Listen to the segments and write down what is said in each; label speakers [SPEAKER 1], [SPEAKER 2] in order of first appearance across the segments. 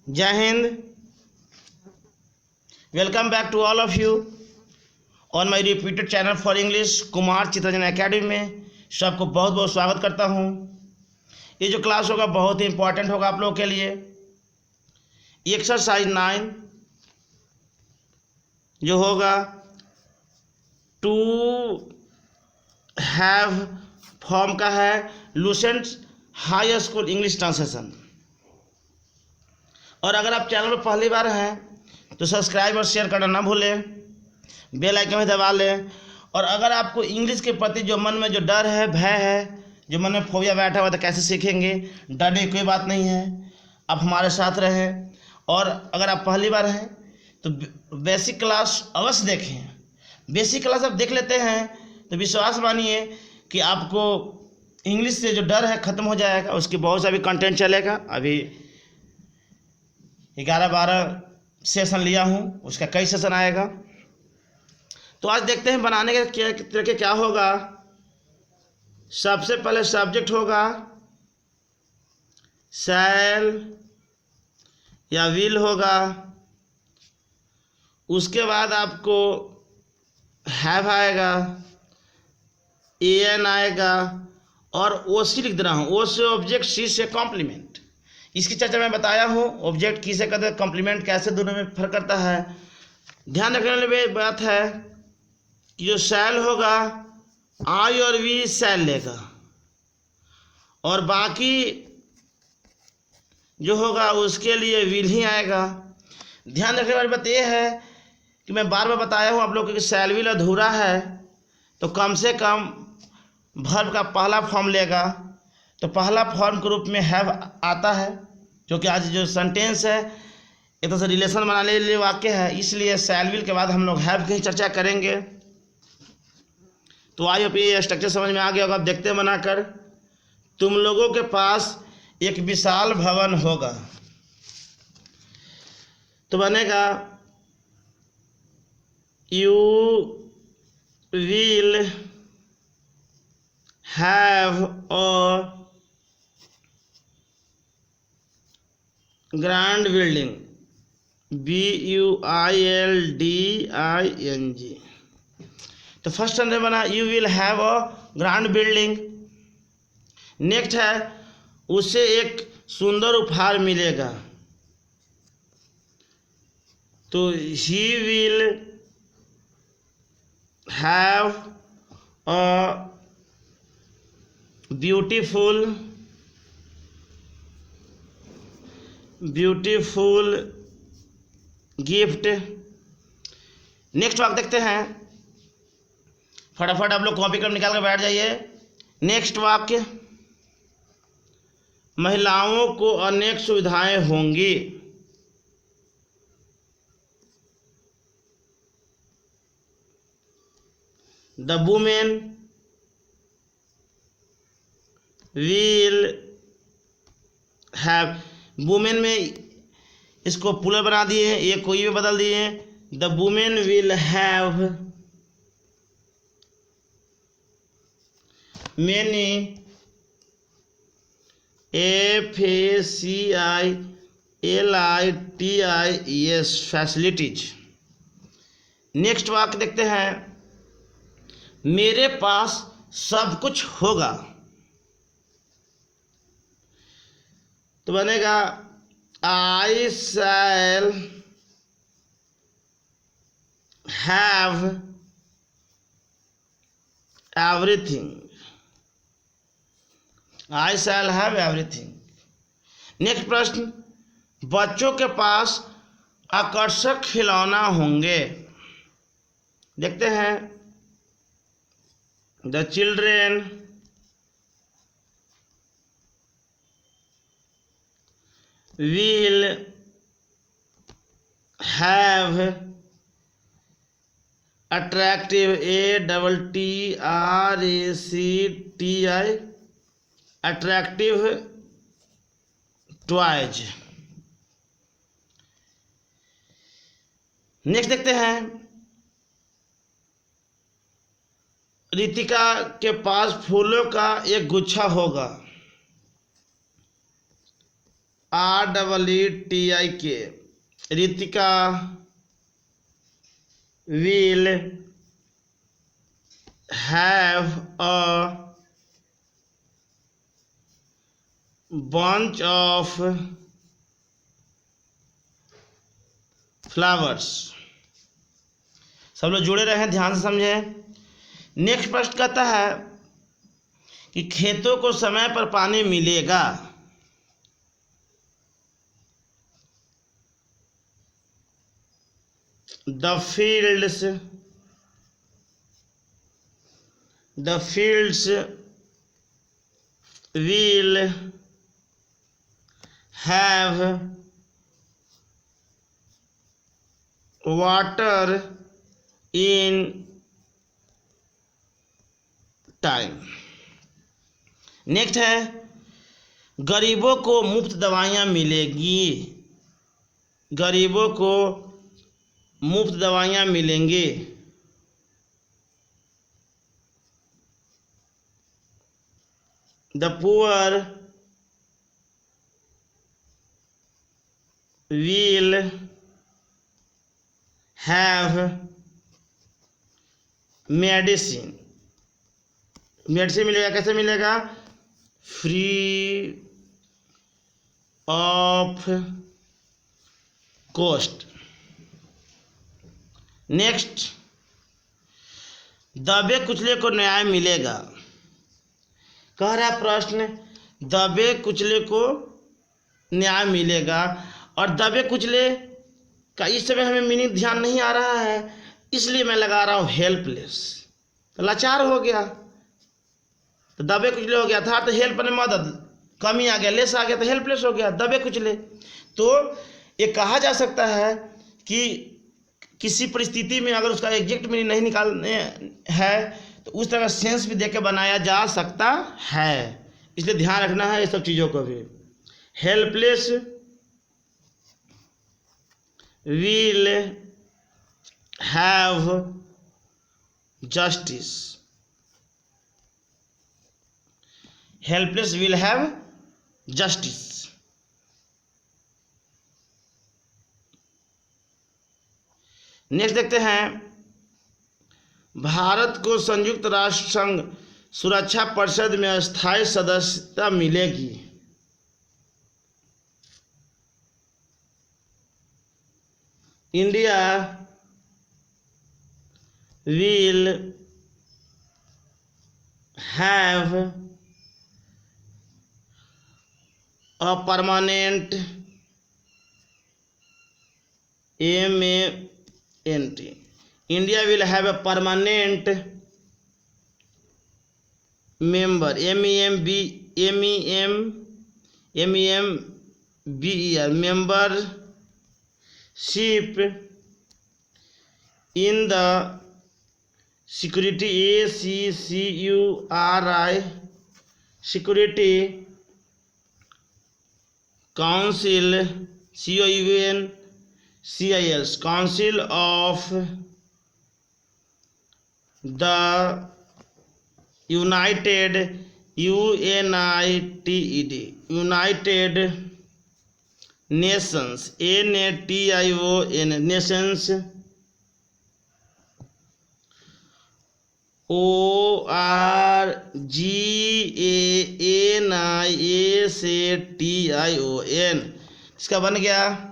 [SPEAKER 1] जय हिंद। Welcome back to all of you on my repeated channel for English Kumar Chitranjan Academy में सबको बहुत बहुत स्वागत करता हूं। ये जो क्लास होगा बहुत ही इंपॉर्टेंट होगा आप लोगों के लिए। एक्सरसाइज 9 जो होगा टू हैव फॉर्म का है Lucent high school English translation. और अगर आप चैनल पर पहली बार हैं तो सब्सक्राइब और शेयर करना ना भूलें, बेल आइकन में दबा लें। और अगर आपको इंग्लिश के प्रति जो मन में जो डर है, भय है, जो मन में फोबिया बैठा हुआ तो कैसे सीखेंगे, डरने की कोई बात नहीं है, आप हमारे साथ रहें। और अगर आप पहली बार हैं तो बेसिक क्लास अवश्य देखें। बेसिक क्लास आप देख लेते हैं तो विश्वास मानिए कि आपको इंग्लिश से जो डर है ख़त्म हो जाएगा। उसकी बहुत सा भी कंटेंट चलेगा। अभी 11-12 सेशन लिया हूँ, उसका कई सेशन आएगा। तो आज देखते हैं बनाने के तरीके क्या होगा। सबसे पहले सब्जेक्ट होगा शैल या विल होगा। उसके बाद आपको हैव आएगा, एन आएगा और ओ सी लिख देना हो। ओ से ऑब्जेक्ट, सी से कॉम्प्लीमेंट। इसकी चर्चा मैं बताया हूँ। ऑब्जेक्ट किसे कहते हैं, कॉम्प्लीमेंट कैसे, दोनों में फर्क करता है। ध्यान रखने वाली बात है कि जो शैल होगा आई और वी शैल लेगा, और बाकी जो होगा उसके लिए विल ही आएगा। ध्यान रखने वाली बात यह है कि मैं बार बार बताया हूँ आप लोगों को कि शैल विल अधूरा है तो कम से कम वर्ब का पहला फॉर्म लेगा। तो पहला फॉर्म के रूप में हैव आता है, जो कि आज जो सेंटेंस है एक तरह से रिलेशन बनाने के लिए वाक्य है, इसलिए शैल विल के बाद हम लोग हैव की चर्चा करेंगे। तो आई ये स्ट्रक्चर समझ में आ गया होगा। अब देखते हैं बनाकर। तुम लोगों के पास एक विशाल भवन होगा, तो बनेगा you will have a grand building, BUILDING। तो फर्स्ट सेंटेंस बना you will have a grand building. Next है उसे एक सुंदर उपहार मिलेगा, तो he will have a beautiful gift. Next वाक्य देखते हैं, फटाफट आप लोग कॉपी कर निकाल कर बैठ जाइए। नेक्स्ट वाक्य, महिलाओं को अनेक सुविधाएं होंगी, the women will have. Women में इसको प्लूरल बना दिए हैं, एक कोई में बदल दिए हैं, the women will have many FACILITIES facilities. Next वाक्य देखते हैं, मेरे पास सब कुछ होगा, तो बनेगा I shall have everything, I shall have everything। Next प्रश्न, बच्चों के पास आकर्षक खिलौना होंगे, देखते हैं, the children will have attractive ATTRACTI attractive toys। Next देखते हैं, रितिका के पास फूलों का एक गुच्छा होगा, REETIK, Ritika will have a bunch of flowers। सब लोग जुड़े रहे, ध्यान से समझे। नेक्स्ट प्रश्न कहता है कि खेतों को समय पर पानी मिलेगा। The fields will have water in time। Next है गरीबों को मुफ्त दवाइयाँ मिलेगी। गरीबों को मुफ्त दवाइयाँ मिलेंगी। The poor will have medicine। Medicine मिलेगा, कैसे मिलेगा? Free of cost. नेक्स्ट, दबे कुचले को न्याय मिलेगा। कह रहा है प्रश्न, दबे कुचले को न्याय मिलेगा। और दबे कुचले का इस समय हमें मीनिंग ध्यान नहीं आ रहा है, इसलिए मैं लगा रहा हूँ हेल्पलेस। तो लाचार हो गया, तो दबे कुचले हो गया था, तो हेल्प में मदद, कमी आ गया, लेस आ गया, तो हेल्पलेस हो गया, दबे कुचले। तो ये कहा जा सकता है कि किसी परिस्थिति में अगर उसका एग्जैक्ट मीनिंग नहीं निकालने है तो उस तरह सेंस भी देके बनाया जा सकता है, इसलिए ध्यान रखना है ये सब चीज़ों को भी। Helpless will have justice. Helpless will have justice. Next देखते हैं, भारत को संयुक्त राष्ट्र संघ सुरक्षा परिषद में स्थायी सदस्यता मिलेगी। India will have a permanent MENT। India will have a permanent member membership in the Security Council Council of the United Nations Nations ORGANISATION। इसका बन गया,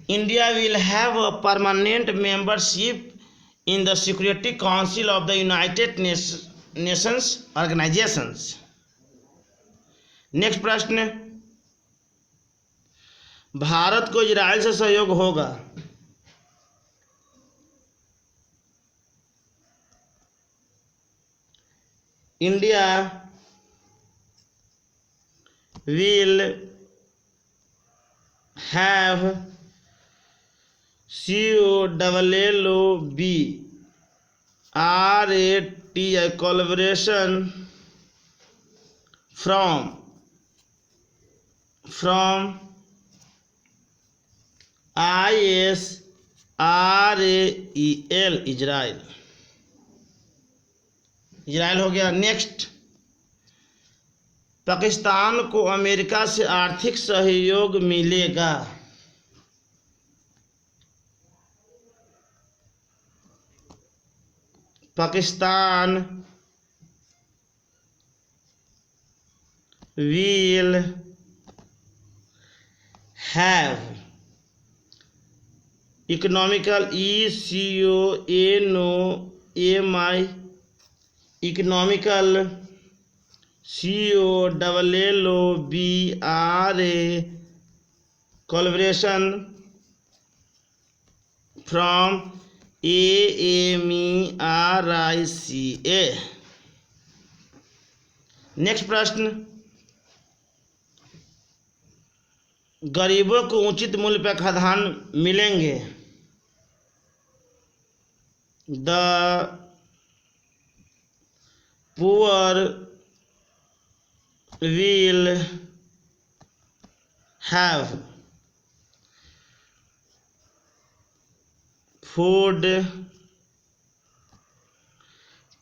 [SPEAKER 1] India will have a permanent membership in the Security Council of the United Nations organisations. Next प्रश्न, भारत को Israel से सहयोग होगा। India will have COLLABORATI collaboration from ISRAEL Israel हो गया। नेक्स्ट, पाकिस्तान को अमेरिका से आर्थिक सहयोग मिलेगा। Pakistan will have economical economical COLLOBRA collaboration from AMERICA। Next प्रश्न, गरीबों को उचित मूल्य पर खाद्यान्न मिलेंगे। The poor will have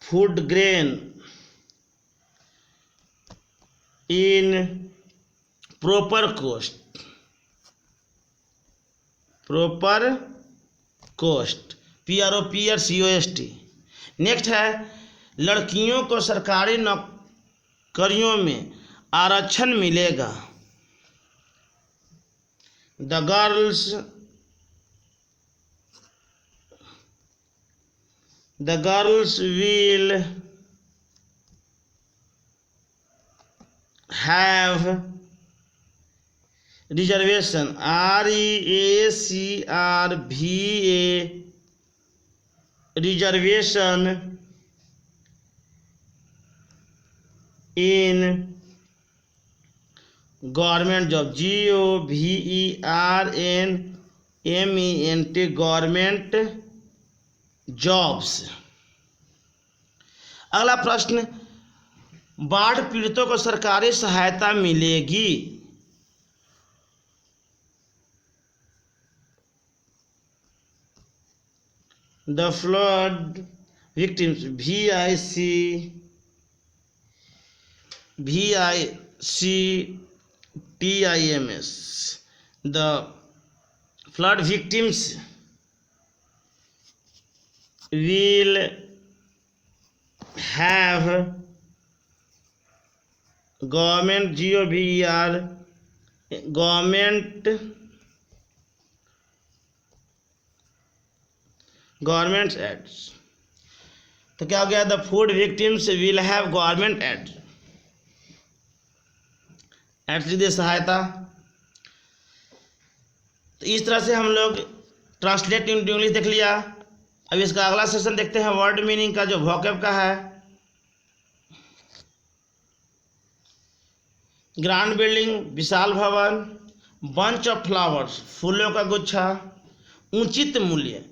[SPEAKER 1] food grain in proper cost। PROPERCOST। Next है, लड़कियों को सरकारी नौकरियों में आरक्षण मिलेगा। The girls will have reservation REACRVA reservation in government job GOVERNMENT government jobs. अगला प्रश्न, बाढ़ पीड़ितों को सरकारी सहायता मिलेगी। The flood victims VICTIMS the flood victims will have government government aids. तो क्या हो गया, the food victims will have government aids दे सहायता। तो इस तरह से हम लोग ट्रांसलेट इनटू इंग्लिश देख लिया। अब इसका अगला सेशन देखते हैं वर्ड मीनिंग का, जो वोकैब का है। ग्रांड बिल्डिंग विशाल भवन, बंच ऑफ फ्लावर्स फूलों का गुच्छा, उचित मूल्य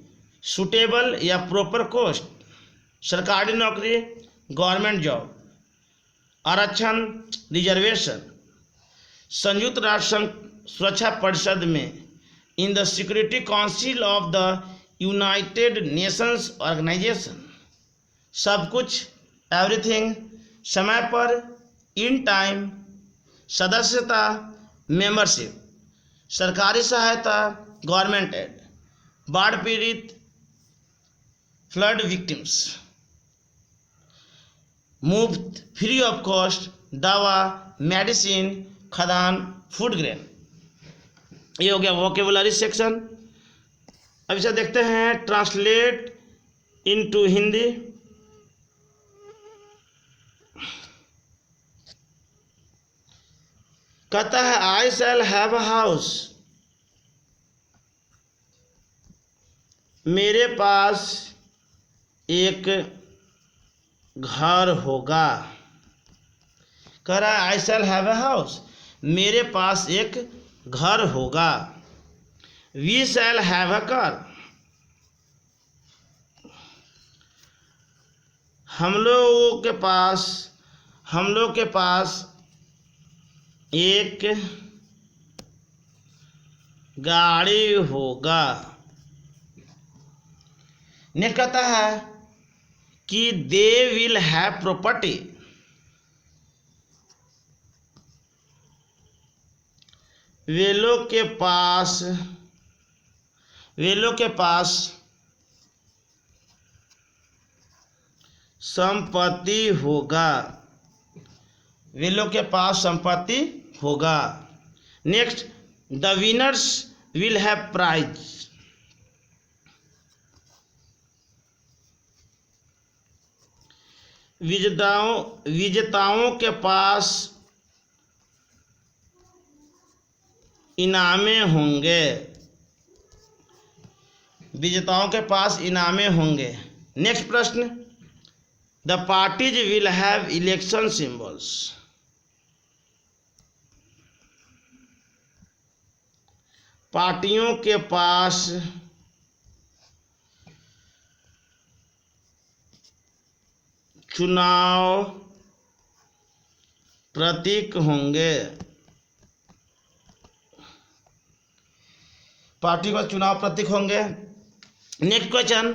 [SPEAKER 1] सूटेबल या प्रॉपर कॉस्ट, सरकारी नौकरी गवर्नमेंट जॉब, आरक्षण रिजर्वेशन, संयुक्त राष्ट्र संघ सुरक्षा परिषद में in the Security Council of the United Nations Organization, सब कुछ एवरीथिंग, समय पर इन टाइम, सदस्यता मेंबरशिप, सरकारी सहायता गवर्नमेंट एड, बाढ़ पीड़ित फ्लड विक्टिम्स, मुफ्त फ्री ऑफ कॉस्ट दवा मेडिसिन खाद्यान्न फूड ग्रेन। ये हो गया वोकेबुलरी सेक्शन। अब इसे देखते हैं ट्रांसलेट इनटू हिंदी। कहता है आई शैल हैव अ हाउस, मेरे पास एक घर होगा। कह रहा है आई शैल हैव अ हाउस, मेरे पास एक घर होगा। We shall have a car, हम लोग के पास एक गाड़ी होगा। ने कहता है कि दे विल हैव प्रॉपर्टी, वेलों के पास संपत्ति होगा। वेलों के पास संपत्ति होगा। Next, the winners will have prize. विजेताओं के पास इनामें होंगे। विजेताओं के पास इनामें होंगे। नेक्स्ट प्रश्न, the parties will have election symbols. पार्टियों के पास चुनाव प्रतीक होंगे। पार्टी का चुनाव प्रतीक होंगे। Next question,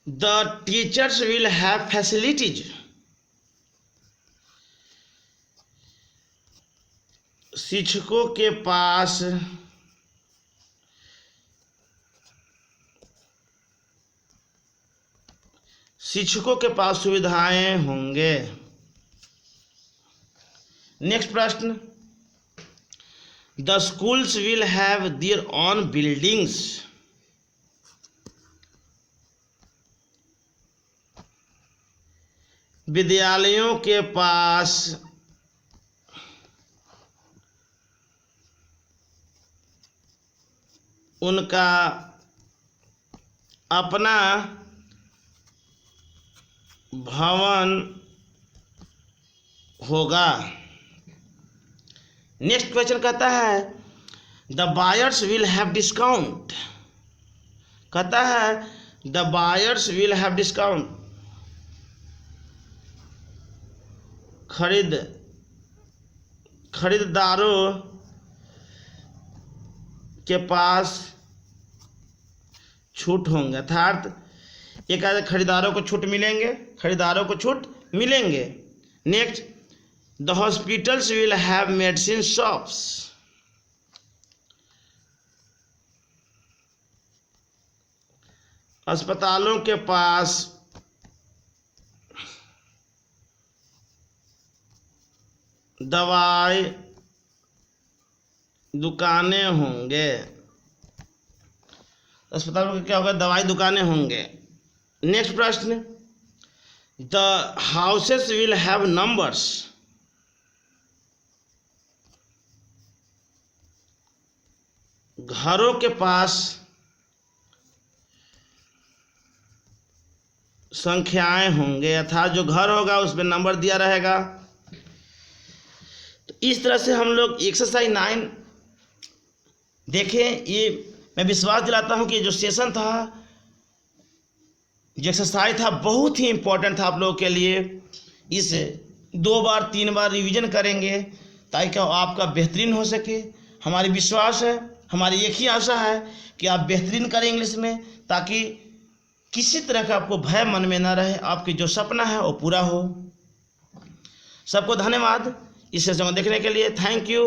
[SPEAKER 1] the teachers will have facilities. शिक्षकों के पास सुविधाएं होंगे। नेक्स्ट प्रश्न, the schools will have their own buildings. विद्यालयों के पास उनका अपना भवन होगा। नेक्स्ट क्वेश्चन कहता है, the buyers will have discount. कहता है the buyers will have discount. खरीदारों के पास छूट होंगे। अर्थात एक आधे खरीदारों को छूट मिलेंगे। Next, the hospitals will have medicine shops. अस्पतालों के पास दवाई दुकानें होंगे। अस्पतालों में क्या होगा? दवाई दुकानें होंगे। नेक्स्ट प्रश्न, the houses will have numbers. घरों के पास संख्याएं होंगे। अर्थात जो घर होगा उसमें नंबर दिया रहेगा। तो इस तरह से हम लोग एक्सरसाइज 9 देखें। ये मैं विश्वास दिलाता हूँ कि जो सेशन था, जो एक्सरसाइज था, बहुत ही इम्पोर्टेंट था आप लोगों के लिए। इसे 2 बार 3 बार रिवीजन करेंगे ताकि आपका बेहतरीन हो सके। हमारी विश्वास है, हमारी एक ही आशा है कि आप बेहतरीन करें इंग्लिश में, ताकि किसी तरह का आपको भय मन में ना रहे। आपकी जो सपना है वो पूरा हो। सबको धन्यवाद इस सेशन को देखने के लिए। Thank you.